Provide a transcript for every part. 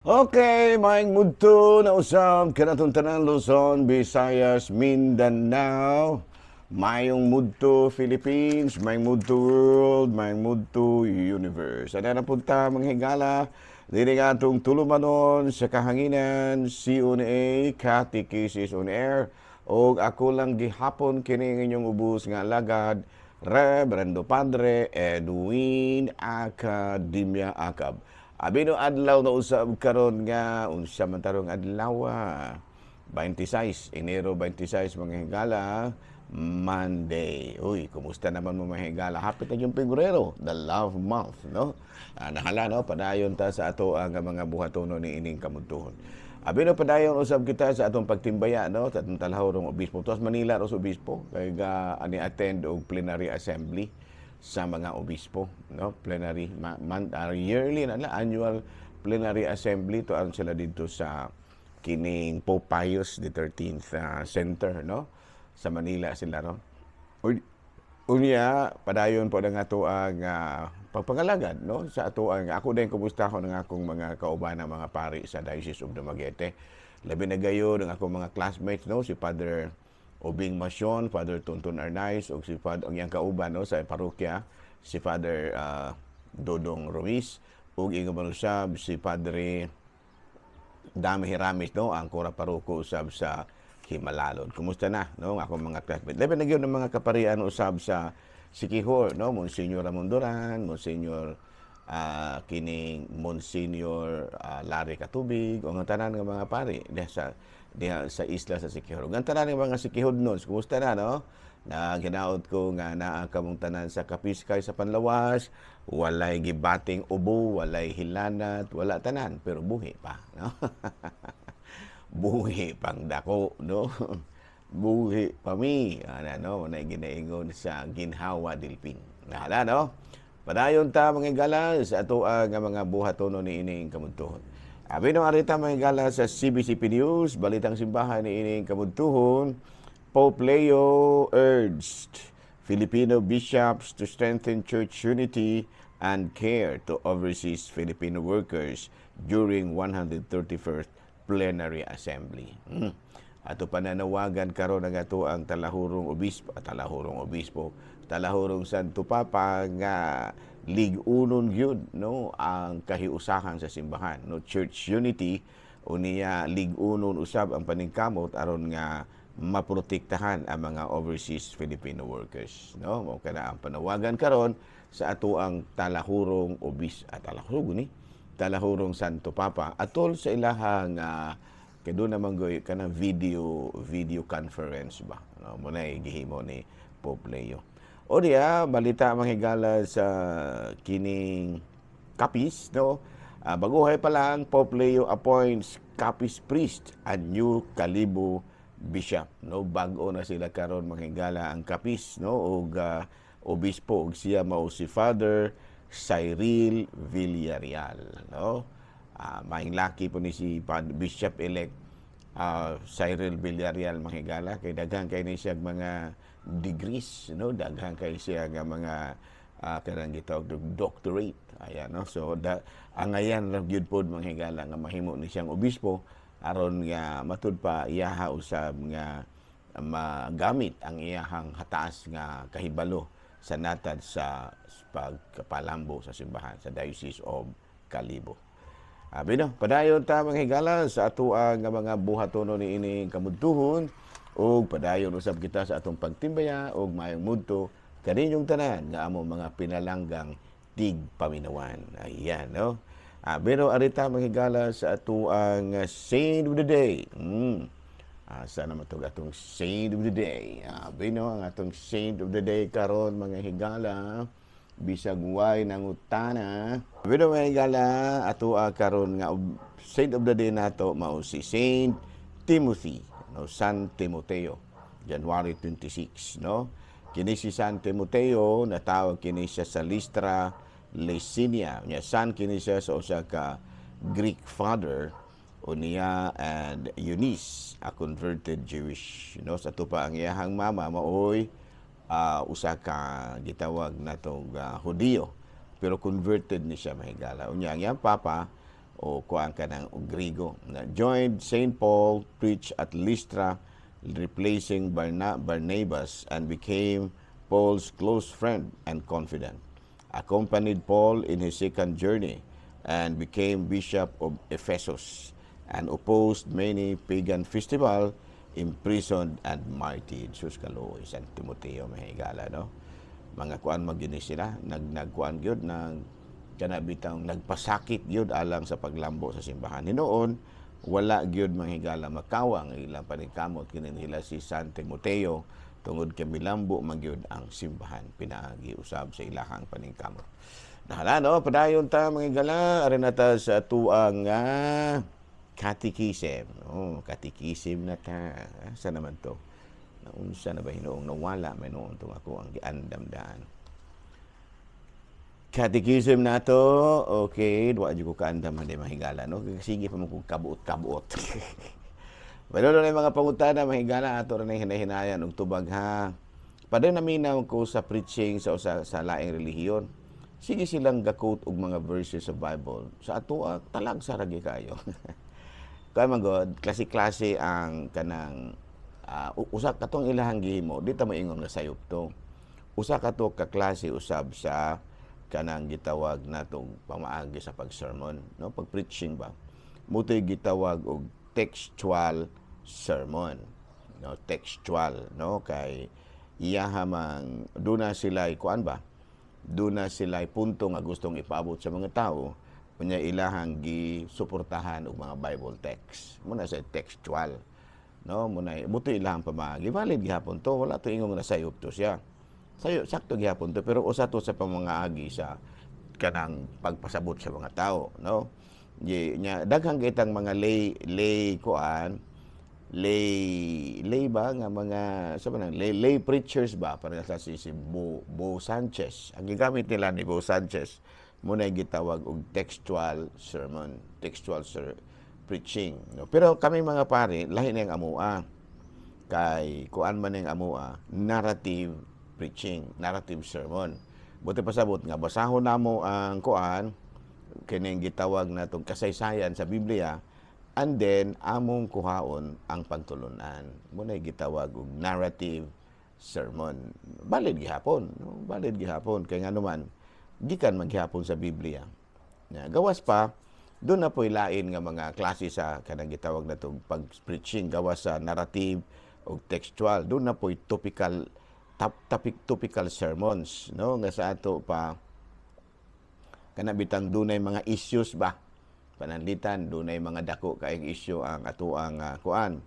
Okay, maing mudto na usab kanatong tanan Luzon, Visayas, Mindanao. Mayong mudto Philippines, mayong mudto world, mayong mudto universe. Ada na punta mga higala dili nga atong tulumanon sa kahanginan CONA Catechesis on Air og ako lang gihapon kini inyong ubos nga alagad Reverendo Padre Edwin Academia Acab. Abino adlaw na usab karon nga unsa man tarong adlaw 26 Enero 26 mga higala Monday. Uy, kumusta naman mo mga higala? Hapit na yung Pebrero, the love month, no? Nahala, no? Padayon ta sa ato ang mga buhatono ni ining kamuntuhon. Abino padayon usab kita sa atong pagtimbaya, no? Sa atong talahorong obispo. Tuwas Manila ros obispo kay ani attend og plenary assembly sa mga obispo, no? Plenary yearly na annual plenary assembly to aron sila dito sa kining Pope Pius the 13th center, no? Sa Manila sila ron. Unya padayon po ang ato ang pagpangalagad, no? Sa ato ang ako din kumusta ng akong mga kauban mga pari sa Diocese of Dumaguete. Labi na gayon ang akong mga classmates, no? Si Father Obing Masyon, Father Tonton Arnaiz, o si Father ang iyang kauban, no? Sa parokya, si Father Dodong Ruiz, o ingon usab si Padre Dami Hiramis, no? Ang kora paroko usab sa Himalalod. Kumusta na, no? Ako mga classmates. Labi na gayon ng mga kaparian usab sa Siquijor, no? Monsignor Amondoran, Monsignor kining Monsignor Larry Katubig, o ang tanan ng mga pari diha sa isla sa Siquijor. Ang tanan ng mga Siquijornos, kumusta na, no? Na ginaot ko nga naa kamong tanan sa Kapiskay sa Panlawas, walay gibating ubo, walay hilanat, wala tanan, pero buhi pa, no? Buhi pang dako, no? Buhi pa mi, no? Na ginaingon sa ginhawa dilping. Nahala, no? Padayon ta mga gala sa ato nga mga buhatono ni ining kamuntuhon. Abi no arita mga gala sa CBCP News, balitang simbahan ni ining kamuntuhon, Pope Leo urged Filipino bishops to strengthen church unity and care to overseas Filipino workers during 131st Plenary Assembly. Ato pananawagan karon ang ato ang talahurong obispo, talahurong Santo Papa nga lig-unon gyud, no, ang kahiusahan sa simbahan, no, church unity unya lig-unon usab ang paningkamot aron nga maprotektahan ang mga overseas Filipino workers, no? Mao kana ang panawagan karon sa ato ang talahurong talahurong Santo Papa atol sa ilahang kay doon naman goy kanang video conference ba, no? Muna gihimo ni Pope Leo. O diya balita manghigala sa kining Capiz, no? Baguhay pa lang, Pope Leo appoints Capiz priest and new Kalibo bishop, no? Bag-o na sila karon manghigala ang Capiz, no? Og obispo og siya mao si Father Cyril Villarreal, no? Maing laki po ni si Bishop-elect Cyril Villarreal mahigala kay daghan kay ni siya mga degrees, no? Daghan kay siya nga mga kanang gitawag doctorate, ayan, no? So ang ayan ra gyud pod mahigala nga mahimo ni siyang obispo aron nga matud pa iyaha usab nga magamit ang iyahang hataas nga kahibalo sa natad sa pagkapalambo sa simbahan sa Diocese of Kalibo. Bino, padayon ta mga higala sa ato ang mga buhatono ni ining kamuntuhon ug padayon usab kita sa atong pagtimbaya ug maayong mudto kaninyong tanan nga among mga pinalanggang tigpaminawan. Ayan, no? Pero arita mga higala sa ato ang Saint of the Day. Sana matug atong Saint of the Day. Bino, ang atong Saint of the Day karon mga higala, bisag way nangutana. Bino mga higala, ato karon nga Saint of the Day nato mao si Saint Timothy, no? San Timoteo, January 26, no? Kini si San Timoteo natawag kini siya sa Lystra, Licinia. Nya san kini siya sa usa ka Greek father unia and Eunice, a converted Jewish, no? Sa tupa ang iyahang mama maoy usa ka gitawag natong Hudiyo pero converted ni siya mahigala. Unya ang iyang papa o kuan ka ng Griego. Na joined St. Paul, preached at Lystra, replacing Barnabas, and became Paul's close friend and confidant. Accompanied Paul in his second journey and became Bishop of Ephesus, and opposed many pagan festivals, imprisoned and martyred. Sus kaloy, San Timoteo mahigala, no? Mga kuan magini sila, nagkuan gyud nang kanabitang nagpasakit gyud alang sa paglambo sa simbahan. Hinoon wala gyud manghigala makawang ilang paningkamot kini nila si San Timoteo tungod kay milambo magyud ang simbahan pinaagi usab sa ilahang paningkamot. Nahala no padayon ta manghigala ari na ta sa tuang catechism. Oh, catechism na ta. Sa naman to? Naunsa na ba hinoong nawala may noon tong ako ang giandam-daan. Catechism na to, okay, duwa dyan ko kaandam na mahigala, no? Sige pa mo kong kabuot-kabuot. Pero na mga pangutana, mahigala, ato rin na hinayan, og tubag ha. Paday naminaw ko sa preaching sa laing relihiyon. Sige silang gakot og mga verses sa Bible. Sa ato, talag sa ragi kayo. Kaya magod, klase-klase ang kanang, usak katong ilahang gihimo, di ta maingon na sayop to. Usa ka to kaklase usab sa kanang gitawag natong pamaagi sa pag-sermon, no? Pag-preaching ba. Mutoy gitawag og textual sermon, no? Textual, no? Kay iyahamang duna sila kuan ba? Duna sila punto nga gustong ipaabot sa mga tao, unya ilahang gisuportahan og mga Bible text. Muna sa textual, no? Muna mutoy ilahang pamaagi. Valid gihapon to, wala to ingong nasayop to siya. Sayo sakto gyapon to pero usa to sa pamangaagi sa kanang pagpasabot sa mga tao, no? Nya daghang kitang mga lay ba nga mga sa manang lay preachers ba para sa si Bo Sanchez. Ang gigamit nila ni Bo Sanchez mo na gitawag og textual sermon, preaching, no? Pero kami mga pare lahi na ang amua kay kuan man ang amua narrative preaching, narrative sermon. Buti pasabot nga basahon namo ang kuan kining gitawag natong kasaysayan sa Biblia and then among kuhaon ang pagtulunan. Munay gitawag og narrative sermon. Valid gihapon, no? Valid gihapon kay nga naman gikan maghapon sa Biblia. Gawas pa doon na po'y lain nga mga klase sa kanang gitawag natong pag-preaching gawas sa narrative o textual. Doon na po'y topical sermons, no? Nga sa ato pa kanabitang dunay mga issues ba pananlitan, dunay mga dako kaayong issue ang ato ang kuan,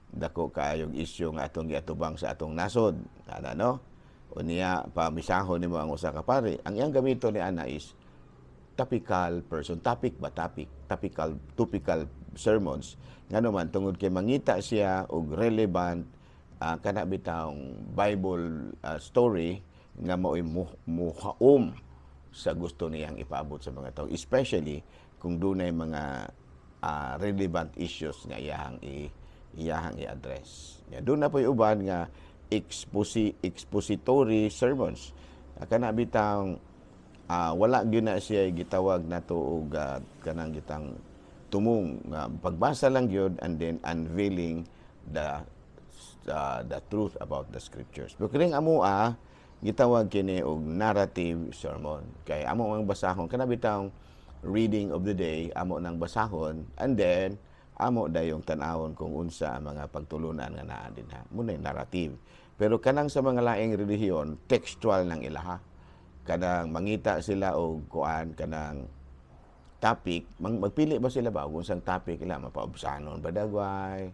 dako kaayong issue nga atong giatubang sa atong nasod, ana no? Unya pamisahon nimo ang usa ka pare, ang iyang gamito ni ana is topical sermons nga naman tungod kay mangita siya og relevant kana bitang Bible story nga mao'y muhaom sa gusto niyang ipaabot sa mga tao, especially kung dunay mga relevant issues nga iyahang i-address. Doon na po'y uban nga expository sermons. Kana bitang wala gyud na siya gitawag nato og kanang gitang tumong pagbasa lang gyud and then unveiling the truth about the scriptures. Pero kining amo gitawag kini og narrative sermon. Kay amo ang basahon kana bitang reading of the day, amo nang basahon and then amo dayong tan-awon kung unsa ang mga pagtulunan nga naa dinha. Muna narrative. Pero kanang sa mga laing relihiyon, textual nang ilaha. Kanang mangita sila og kuan kanang topic, magpili ba sila ba kung unsang topic ila mapaubsanon ba dagway,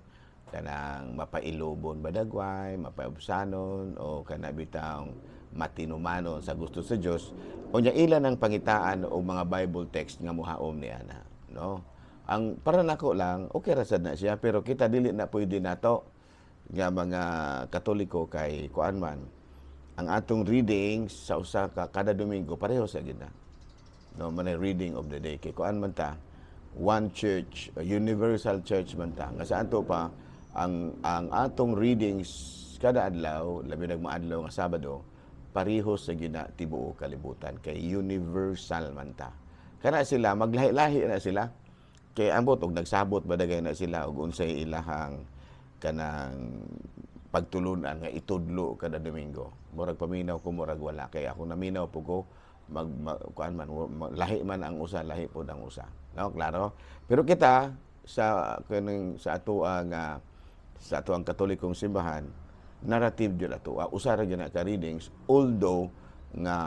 kanang mapailubon ba dagway, mapaubsanon o kana bitang matinumanon sa gusto sa Dios. Unya ilan ang pangitaan o mga Bible text nga muhaom ni ana, no? Ang para nako lang okay ra sad na siya pero kita dili na pwede nato nga mga Katoliko kay kuan man ang atong readings sa usa ka kada Domingo pareho sa gid na. No, man reading of the day kay kuan man ta one church, a universal church man ta. Nga sa ato pa ang atong readings kada adlaw, labi nagmaadlaw nga Sabado, pareho sa gina tibuok kalibutan kay universal man ta. Kana sila maglahi-lahi na sila. kay ambot og nagsabot ba dagay na sila og unsay ilahang kanang pagtulunan nga itudlo kada Domingo. Murag paminaw ko, murag wala. Kay ako naminaw po ko, kuan man, lahi man ang usa, lahi po ang usa. No, klaro? Pero kita, sa ato ang sa ato ang Katolikong simbahan, narrative jud ato. Usa ra gyud na ka readings, although nga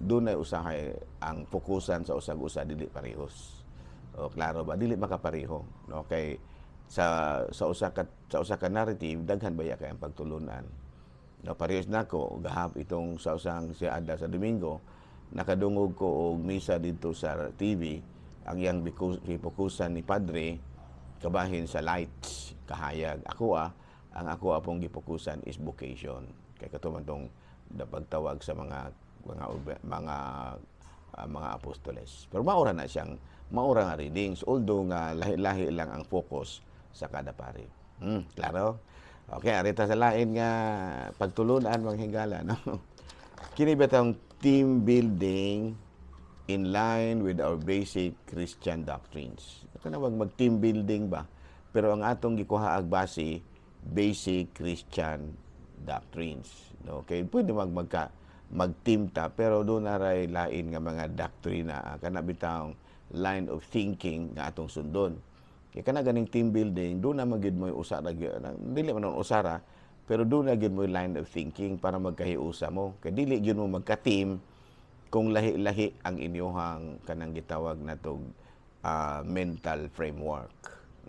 dunay usahay ang fokusan sa usag-usa dili parehos. O klaro ba, dili makapareho, no? Kay sa usa ka narrative daghan baya kay ang pagtulunan. No, parehas nako gahap itong sa usang si adda sa Domingo, nakadungog ko og misa dito sa TV, ang yang gipokusan ni Padre kabahin sa lights kahayag. Ang ako apong gipokusan is vocation. Kay katuman tong pagtawag sa mga apostoles. Pero maura na siyang maura nga readings, although nga lahi-lahi lang ang focus sa kada pari. Klaro? Okay, arita sa lain nga pagtulunan mga higala, no? Kini betang team building in line with our basic Christian doctrines. Kanawag mag-team building ba? Pero ang atong gikuha ag base, basic Christian doctrines. No? Okay, pwede mag-team ta, pero doon naray lain nga mga doktrina, kana bitang line of thinking nga atong sundon. Kaya kana ganing team building, doon na magid mo usara, dili man usara, pero doon na gid mo line of thinking para magkahiusa mo. Kaya dili gyud mo magka-team kung lahi-lahi ang inyohang kanang gitawag natong mental framework,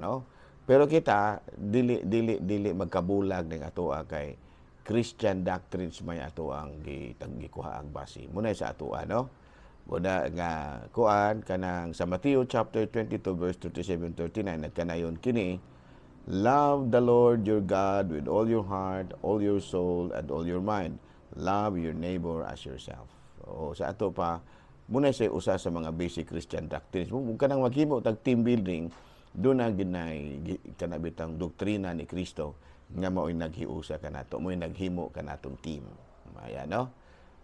no? Pero kita dili magkabulag ning atoa kay Christian doctrines may ato ang gikuha ang base. Muna sa atoa, no? Muna nga kuan kanang sa Matthew chapter 22 verse 37-39 nagkanayon kini, love the Lord your God with all your heart, all your soul, and all your mind. Love your neighbor as yourself. O sa ato pa, muna sa usa sa mga basic Christian doctrines. Kung ka nang maghimo tag team building, doon na ginay kanabitang doktrina ni Kristo nga mao'y naghiusa kanato, mao'y naghimo kanatong team. Ayan, no?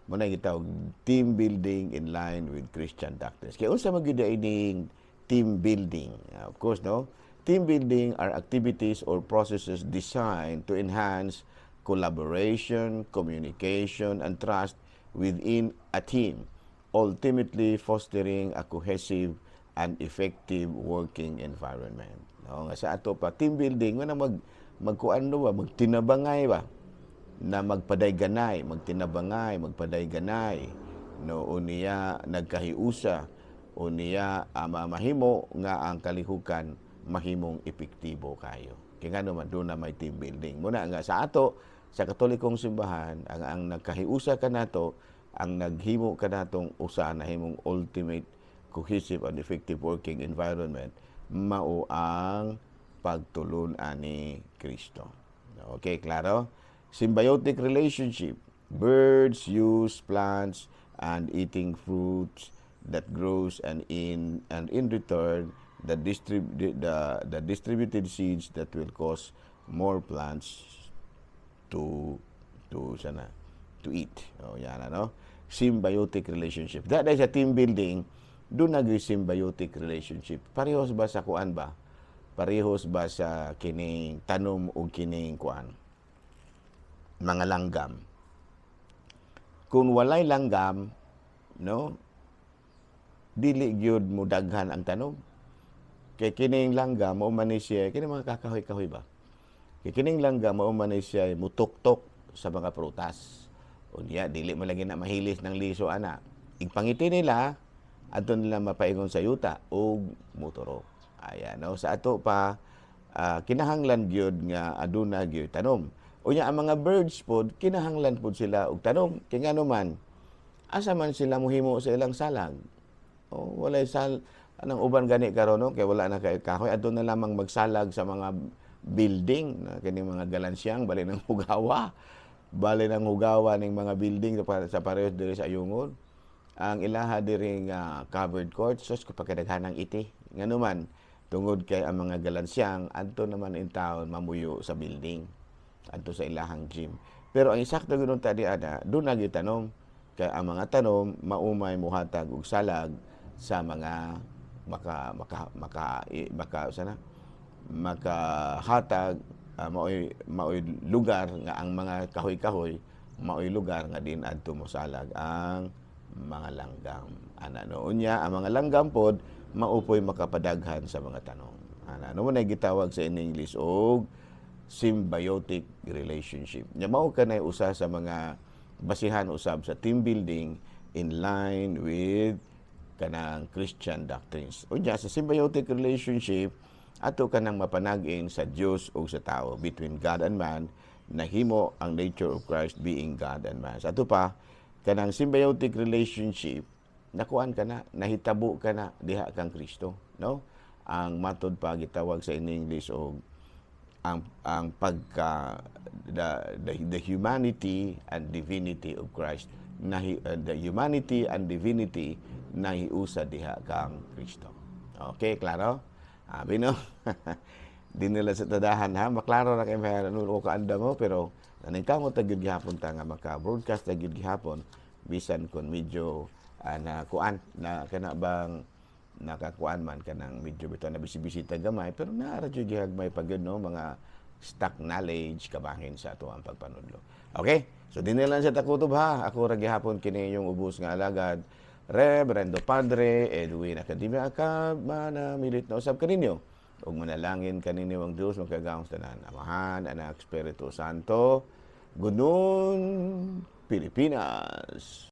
Muna gitawag team building in line with Christian doctrines. Kaya unsa magyud ining team building? Of course, no? Team building are activities or processes designed to enhance collaboration, communication, and trust within a team, ultimately fostering a cohesive and effective working environment. No, nga sa ato pa team building, nga magkuan ba, magtinabangay ba, na magpadayganay, magpadayganay, no, unya nagkahiusa, unya mahimo nga ang kalihukan mahimong epektibo kayo. Kaya nga naman doon na may team building. Muna nga sa ato, sa Katolikong simbahan, ang nagkahiusa ka nato, ang naghimo ka natong usa na himong ultimate cohesive and effective working environment, mao ang pagtulon-an ni Kristo. Okay, klaro? Symbiotic relationship. Birds use plants and eating fruits that grows, and in return the distributed seeds that will cause more plants to eat. Oh, yan ano. Symbiotic relationship. That is a team building. Doon nag-symbiotic relationship. Parehos ba sa kuan ba? Parehos ba sa kining tanom o kining kuan? Mga langgam. Kung walay langgam, no, dili gyud mo daghan ang tanom. Kay kining langgam mao man siya, kini mga kakahoy-kahoy ba? Kay kining langgam mao man siya mutuktok sa mga prutas. Unya dili mo lagi na mahilis ng liso ana. Igpangiti nila adto nila mapaingon sa yuta o muturo. Ayan, no? Sa ato pa kinahanglan gyud nga aduna gyud tanom. Unya ang mga birds pod kinahanglan pod sila og tanom. Kay ngano man asa man sila mohimo sa ilang salag. O walay anang uban gani karon, no? Kay wala na kay kahoy, adto na lamang magsalag sa mga building na kini mga galansyang bali ng hugawa. Bali ng hugawa ning mga building sa parehas diri sa Ayungod. Ang ilaha diri nga covered court, sus kapagkadaghanang iti. Ngano man tungod kay ang mga galansyang adto naman in town mamuyo sa building, adto sa ilahang gym. Pero ang eksakto gyud tadi ada, doon nagitanom kay ang mga tanom maumay muhatag og salag sa mga sana makahatag maoy lugar nga ang mga kahoy-kahoy maoy lugar nga din adto mosalag ang mga langgam. Noon niya ang mga langgam pod maupoy makapadaghan sa mga tanong. Ano mo na gitawag sa in English og symbiotic relationship. Nya mao kanay usa sa mga basihan usab sa team building in line with kanang Christian doctrines. Unya sa symbiotic relationship ato kanang mapanag-in sa Dios ug sa tao between God and man nahimo ang nature of Christ being God and man. Sa ato pa kanang symbiotic relationship nakuan kana nahitabo kana diha kang Kristo, no? Ang matod pa gitawag sa in English og ang pagka the humanity and divinity of Christ the humanity and divinity nahiusa diha kang Kristo. Okay, klaro? Abi no? Di nila sa tadahan ha, maklaro na kay mayroon ko kaanda mo pero naningkamot ta gyud gihapon ta nga maka-broadcast ta gyud gihapon bisan kon medyo na kuan na kana bang nakakuan man kanang medyo bitaw na bisibisita gamay pero naara jud gihagmay pagud no mga stock knowledge kabahin sa ato ang pagpanudlo. Okay? So dinhi lang sa takutob ha. Ako ra gihapon kini yung ubos nga alagad Reverendo Padre Edwin Academia na milit na usab kaninyo. Ug manalangin kaninyo ang Dios magkagaong tanan. Amahan, Anak, Espiritu Santo. Gunon Pilipinas.